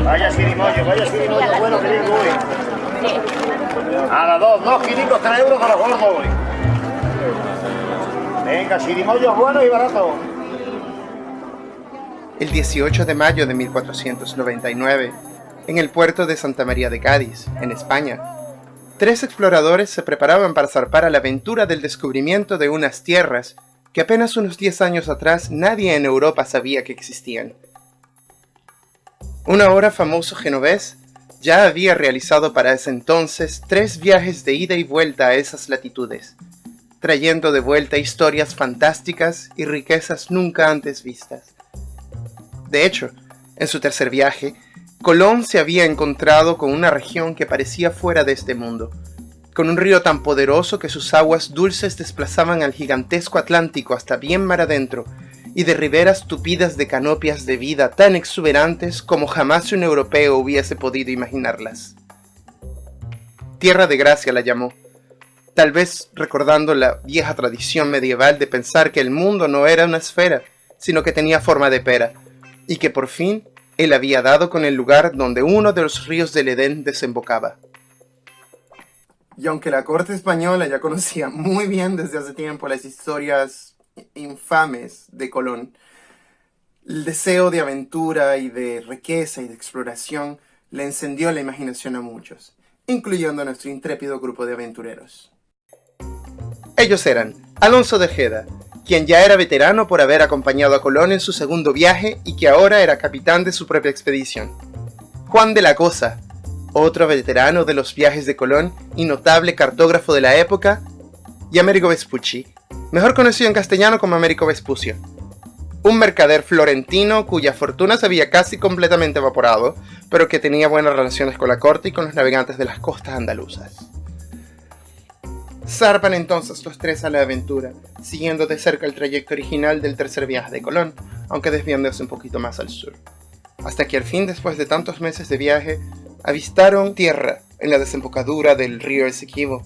Vaya sirimoyo, bueno que bien hoy. A las dos quilicos, 3 euros con los gordos hoy. Venga, sirimoyos buenos y baratos. El 18 de mayo de 1499, en el puerto de Santa María de Cádiz, en España, 3 exploradores se preparaban para zarpar a la aventura del descubrimiento de unas tierras que apenas unos 10 años atrás nadie en Europa sabía que existían. Un ahora famoso genovés ya había realizado para ese entonces 3 viajes de ida y vuelta a esas latitudes, trayendo de vuelta historias fantásticas y riquezas nunca antes vistas. De hecho, en su tercer viaje, Colón se había encontrado con una región que parecía fuera de este mundo, con un río tan poderoso que sus aguas dulces desplazaban al gigantesco Atlántico hasta bien mar adentro, y de riberas tupidas de canopias de vida tan exuberantes como jamás un europeo hubiese podido imaginarlas. Tierra de Gracia la llamó, tal vez recordando la vieja tradición medieval de pensar que el mundo no era una esfera, sino que tenía forma de pera, y que por fin él había dado con el lugar donde uno de los ríos del Edén desembocaba. Y aunque la corte española ya conocía muy bien desde hace tiempo las historias infames de Colón, el deseo de aventura y de riqueza y de exploración le encendió la imaginación a muchos, incluyendo a nuestro intrépido grupo de aventureros. Ellos eran Alonso de Ojeda, quien ya era veterano por haber acompañado a Colón en su segundo viaje y que ahora era capitán de su propia expedición; Juan de la Cosa, otro veterano de los viajes de Colón y notable cartógrafo de la época; y Amerigo Vespucci, mejor conocido en castellano como Américo Vespucio, un mercader florentino cuya fortuna se había casi completamente evaporado, pero que tenía buenas relaciones con la corte y con los navegantes de las costas andaluzas. Zarpan entonces los 3 a la aventura, siguiendo de cerca el trayecto original del tercer viaje de Colón, aunque desviándose un poquito más al sur, hasta que al fin, después de tantos meses de viaje, avistaron tierra en la desembocadura del río Esequibo,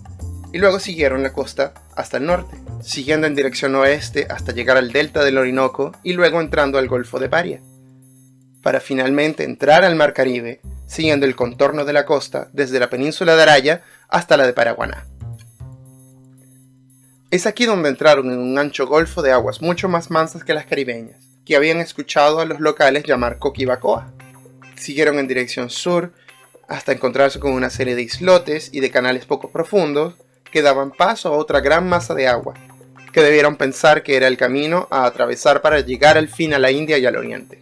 y luego siguieron la costa hasta el norte, siguiendo en dirección oeste hasta llegar al delta del Orinoco y luego entrando al Golfo de Paria, para finalmente entrar al Mar Caribe, siguiendo el contorno de la costa desde la península de Araya hasta la de Paraguaná. Es aquí donde entraron en un ancho golfo de aguas mucho más mansas que las caribeñas, que habían escuchado a los locales llamar Coquibacoa. Siguieron en dirección sur hasta encontrarse con una serie de islotes y de canales poco profundos que daban paso a otra gran masa de agua, que debieron pensar que era el camino a atravesar para llegar al fin a la India y al Oriente.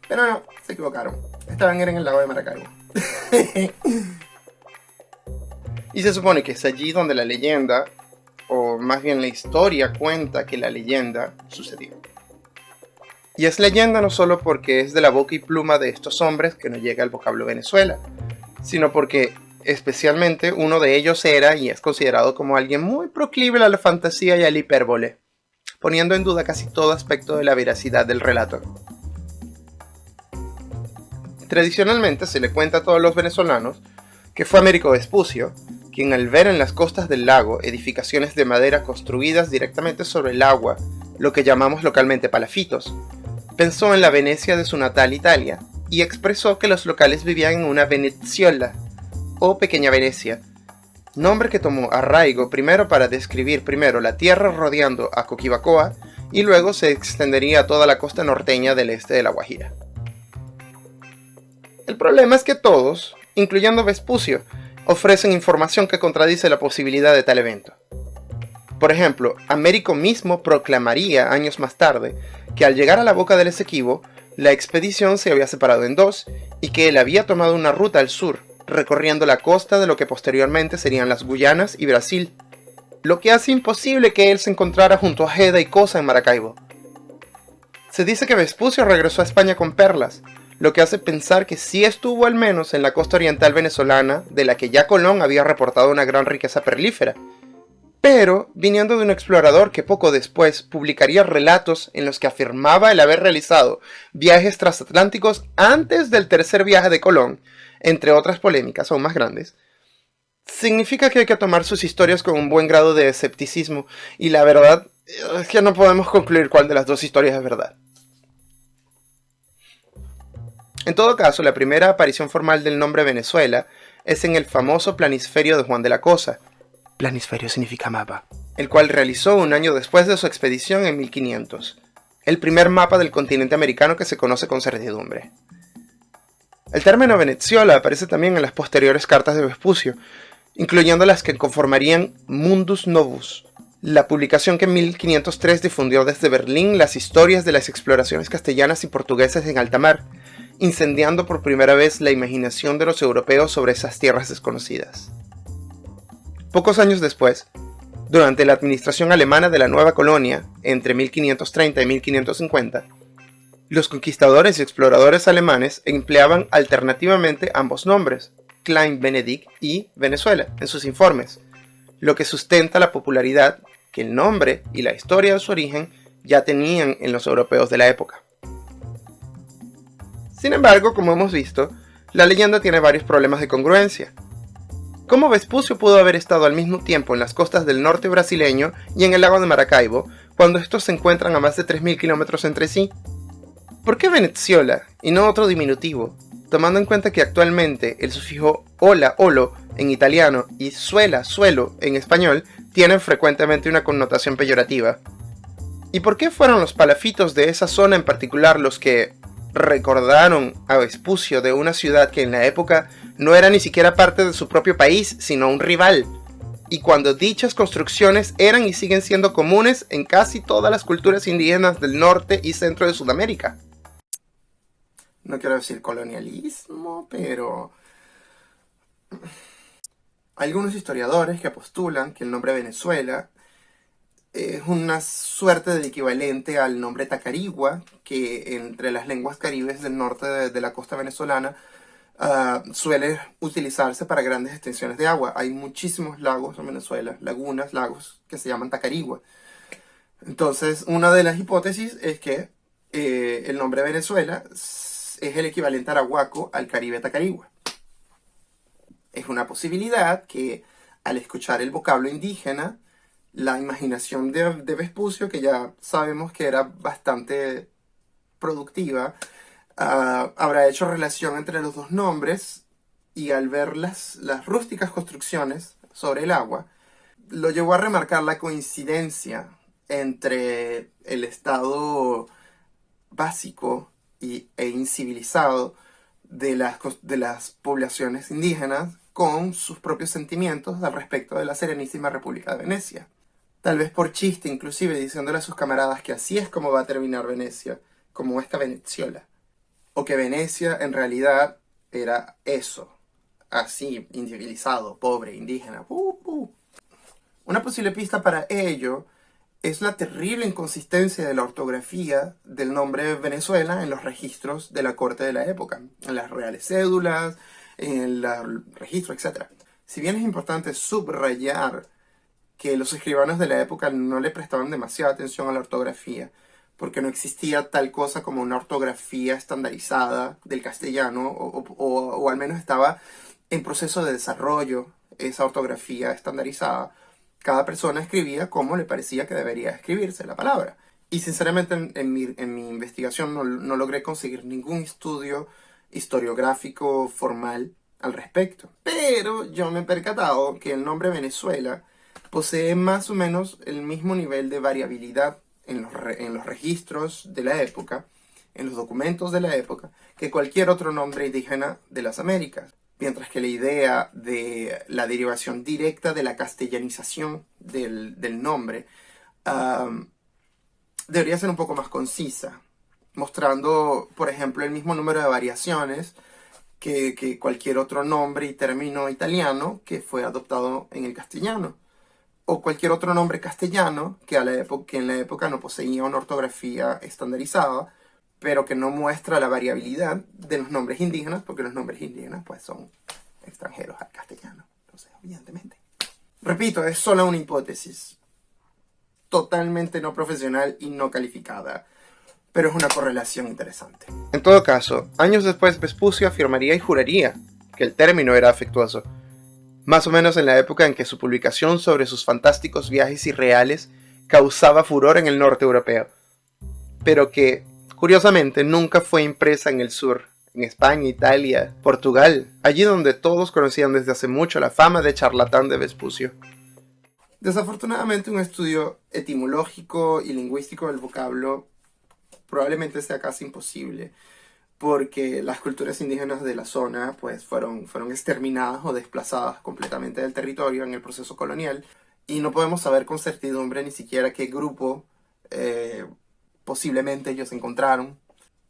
Pero no, se equivocaron. Estaban en el lago de Maracaibo. Y se supone que es allí donde la leyenda, o más bien la historia, cuenta que la leyenda sucedió. Y es leyenda no solo porque es de la boca y pluma de estos hombres que no llega al vocablo Venezuela, sino porque especialmente uno de ellos era y es considerado como alguien muy proclive a la fantasía y a la hipérbole, poniendo en duda casi todo aspecto de la veracidad del relato. Tradicionalmente se le cuenta a todos los venezolanos que fue Américo Vespucio quien, al ver en las costas del lago edificaciones de madera construidas directamente sobre el agua, lo que llamamos localmente palafitos, pensó en la Venecia de su natal Italia y expresó que los locales vivían en una Veneziola o pequeña Venecia, nombre que tomó arraigo primero para describir la tierra rodeando a Coquibacoa y luego se extendería a toda la costa norteña del este de la Guajira. El problema es que todos, incluyendo Vespucio, ofrecen información que contradice la posibilidad de tal evento. Por ejemplo, Américo mismo proclamaría años más tarde que al llegar a la boca del Esequibo, la expedición se había separado en 2 y que él había tomado una ruta al sur, recorriendo la costa de lo que posteriormente serían las Guyanas y Brasil, lo que hace imposible que él se encontrara junto a Ojeda y Cosa en Maracaibo. Se dice que Vespucio regresó a España con perlas, lo que hace pensar que sí estuvo al menos en la costa oriental venezolana, de la que ya Colón había reportado una gran riqueza perlífera, pero viniendo de un explorador que poco después publicaría relatos en los que afirmaba el haber realizado viajes transatlánticos antes del tercer viaje de Colón, entre otras polémicas aún más grandes, significa que hay que tomar sus historias con un buen grado de escepticismo, y la verdad es que no podemos concluir cuál de las dos historias es verdad. En todo caso, la primera aparición formal del nombre Venezuela es en el famoso planisferio de Juan de la Cosa. Planisferio significa mapa. El cual realizó un año después de su expedición en 1500. El primer mapa del continente americano que se conoce con certidumbre. El término Venezuela aparece también en las posteriores cartas de Vespucio, incluyendo las que conformarían Mundus Novus, la publicación que en 1503 difundió desde Berlín las historias de las exploraciones castellanas y portuguesas en alta mar, incendiando por primera vez la imaginación de los europeos sobre esas tierras desconocidas. Pocos años después, durante la administración alemana de la nueva colonia, entre 1530 y 1550, los conquistadores y exploradores alemanes empleaban alternativamente ambos nombres, Klein Venedict y Venezuela, en sus informes, lo que sustenta la popularidad que el nombre y la historia de su origen ya tenían en los europeos de la época. Sin embargo, como hemos visto, la leyenda tiene varios problemas de congruencia. ¿Cómo Vespucio pudo haber estado al mismo tiempo en las costas del norte brasileño y en el lago de Maracaibo, cuando estos se encuentran a más de 3.000 kilómetros entre sí? ¿Por qué Venezuela y no otro diminutivo, tomando en cuenta que actualmente el sufijo ola, olo en italiano y suela, suelo en español tienen frecuentemente una connotación peyorativa? ¿Y por qué fueron los palafitos de esa zona en particular los que recordaron a Vespucio de una ciudad que en la época no era ni siquiera parte de su propio país, sino un rival? Y cuando dichas construcciones eran y siguen siendo comunes en casi todas las culturas indígenas del norte y centro de Sudamérica. No quiero decir colonialismo, pero algunos historiadores que postulan que el nombre Venezuela es una suerte de equivalente al nombre Tacarigua, que entre las lenguas caribes del norte de la costa venezolana suele utilizarse para grandes extensiones de agua. Hay muchísimos lagos en Venezuela, lagunas, lagos, que se llaman Tacarigua. Entonces, una de las hipótesis es que el nombre Venezuela es el equivalente arahuaco al Caribe Tacarigua. Es una posibilidad que, al escuchar el vocablo indígena, la imaginación de Vespucio, que ya sabemos que era bastante productiva, habrá hecho relación entre los dos nombres, y al ver las rústicas construcciones sobre el agua, lo llevó a remarcar la coincidencia entre el estado básico e incivilizado de las poblaciones indígenas con sus propios sentimientos al respecto de la Serenísima República de Venecia. Tal vez por chiste, inclusive diciéndole a sus camaradas que así es como va a terminar Venecia, como esta Venezuela. O que Venecia en realidad era eso, así, incivilizado, pobre, indígena. Una posible pista para ello es la terrible inconsistencia de la ortografía del nombre Venezuela en los registros de la corte de la época, en las reales cédulas, en el registro, etc. Si bien es importante subrayar que los escribanos de la época no le prestaban demasiada atención a la ortografía, porque no existía tal cosa como una ortografía estandarizada del castellano, o al menos estaba en proceso de desarrollo esa ortografía estandarizada. Cada persona escribía como le parecía que debería escribirse la palabra. Y sinceramente en mi investigación no logré conseguir ningún estudio historiográfico formal al respecto. Pero yo me he percatado que el nombre Venezuela posee más o menos el mismo nivel de variabilidad en los registros de la época, en los documentos de la época, que cualquier otro nombre indígena de las Américas. Mientras que la idea de la derivación directa de la castellanización del nombre debería ser un poco más concisa, mostrando, por ejemplo, el mismo número de variaciones que cualquier otro nombre y término italiano que fue adoptado en el castellano, o cualquier otro nombre castellano que en la época no poseía una ortografía estandarizada, pero que no muestra la variabilidad de los nombres indígenas, porque los nombres indígenas pues son extranjeros al castellano. Entonces, evidentemente. Repito, es solo una hipótesis, totalmente no profesional y no calificada, pero es una correlación interesante. En todo caso, años después Vespucio afirmaría y juraría que el término era afectuoso, más o menos en la época en que su publicación sobre sus fantásticos viajes irreales causaba furor en el norte europeo, pero que curiosamente nunca fue impresa en el sur, en España, Italia, Portugal, allí donde todos conocían desde hace mucho la fama de charlatán de Vespucio. Desafortunadamente, un estudio etimológico y lingüístico del vocablo probablemente sea casi imposible, porque las culturas indígenas de la zona pues, fueron exterminadas o desplazadas completamente del territorio en el proceso colonial, y no podemos saber con certidumbre ni siquiera qué grupo posiblemente ellos encontraron.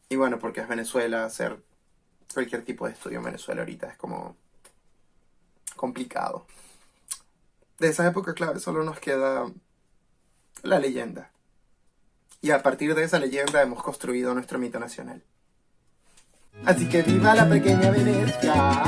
Y bueno, porque es Venezuela, hacer cualquier tipo de estudio en Venezuela ahorita es como complicado. De esa época clave solo nos queda la leyenda. Y a partir de esa leyenda hemos construido nuestro mito nacional. Así que viva la pequeña Venecia.